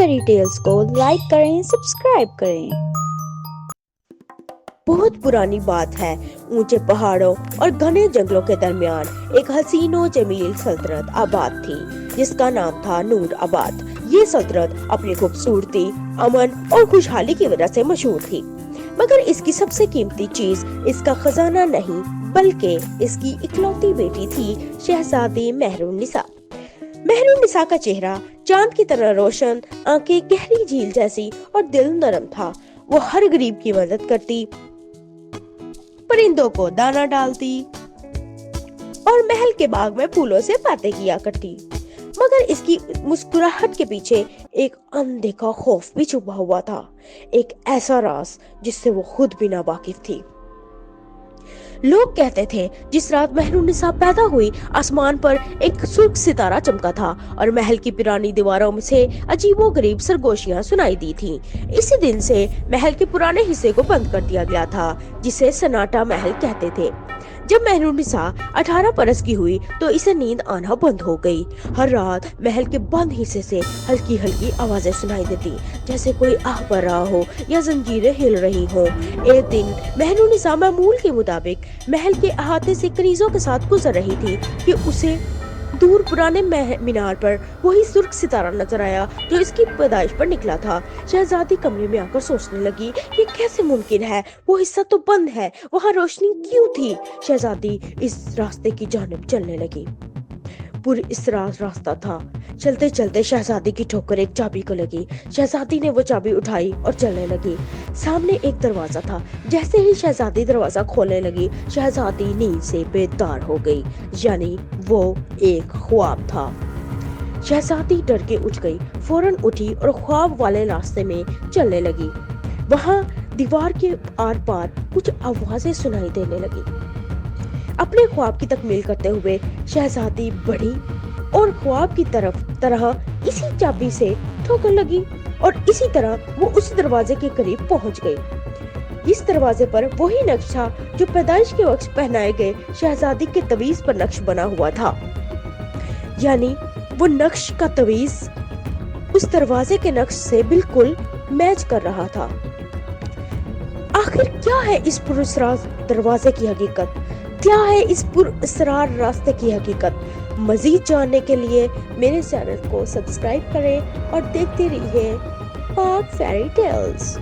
Ferry tells کو like کریں، subscribe کریں۔ بہت پرانی بات ہے، اونچے پہاڑوں اور گھنے جنگلوں کے درمیان ایک حسین و جمیل سلطنت آباد تھی جس کا نام تھا نور آباد۔ یہ سلطنت اپنی خوبصورتی، امن اور خوشحالی کی وجہ سے مشہور تھی، مگر اس کی سب سے قیمتی چیز اس کا خزانہ نہیں بلکہ اس کی اکلوتی بیٹی تھی، شہزادی مہر النساء۔ مہر النساء کا چہرہ چاند کی طرح روشن، آنکھیں گہری جھیل جیسی اور دل نرم تھا۔ وہ ہر غریب کی مدد کرتی، پرندوں کو دانا ڈالتی اور محل کے باغ میں پھولوں سے باتیں کیا کرتی، مگر اس کی مسکراہٹ کے پیچھے ایک اندیکھا خوف بھی چھپا ہوا تھا، ایک ایسا راز جس سے وہ خود بھی ناواقف تھی۔ لوگ کہتے تھے جس رات مہر النساء پیدا ہوئی آسمان پر ایک سرخ ستارہ چمکا تھا اور محل کی پرانی دیواروں سے عجیب و غریب سرگوشیاں سنائی دی تھیں۔ اسی دن سے محل کے پرانے حصے کو بند کر دیا گیا تھا جسے سناٹا محل کہتے تھے۔ جب مہر النساء 18 برس کی ہوئی تو اسے نیند آنا بند ہو گئی۔ ہر رات محل کے بند حصے سے ہلکی ہلکی آوازیں سنائی دیتی، جیسے کوئی آہ بھر رہا ہو یا زنجیریں ہل رہی ہوں۔ ایک دن مہر النساء معمول کے مطابق محل کے احاطے سے کنیزوں کے ساتھ گزر رہی تھی کہ اسے دور پرانے مینار پر وہی سرخ ستارہ نظر آیا جو اس کی پیدائش پر نکلا تھا۔ شہزادی کمرے میں آ کر سوچنے لگی، یہ کیسے ممکن ہے؟ وہ حصہ تو بند ہے، وہاں روشنی کیوں تھی؟ شہزادی اس راستے کی جانب چلنے لگی۔ پر اسرار راستہ تھا۔ چلتے چلتے شہزادی کی ٹھوکر ایک چابی کو لگی۔ شہزادی نے وہ چابی اٹھائی اور چلنے لگی۔ سامنے ایک دروازہ تھا۔ جیسے ہی شہزادی دروازہ کھولنے لگی، شہزادی نیند سے بیدار ہو گئی، یعنی وہ ایک خواب تھا۔ شہزادی ڈر کے اٹھ گئی، فوراً اٹھی اور خواب والے راستے میں چلنے لگی۔ وہاں دیوار کے آر پار کچھ آوازیں سنائی دینے لگی۔ اپنے خواب کی تکمیل کرتے ہوئے شہزادی بڑھی اور خواب کی طرح اسی چابی سے ٹھوکر لگی اور اسی طرح وہ اس دروازے کے قریب پہنچ گئی۔ اس دروازے پر وہی نقش تھا جو پیدائش کے وقت پہنائے گئے شہزادی کے تعویذ پر نقش بنا ہوا تھا، یعنی وہ نقش کا تعویذ اس دروازے کے نقش سے بالکل میچ کر رہا تھا۔ آخر کیا ہے اس پراسرار دروازے کی حقیقت؟ کیا ہے اس پراسرار راستے کی حقیقت؟ مزید جاننے کے لیے میرے چینل کو سبسکرائب کریں اور دیکھتے رہیے پاک فیری ٹیلز۔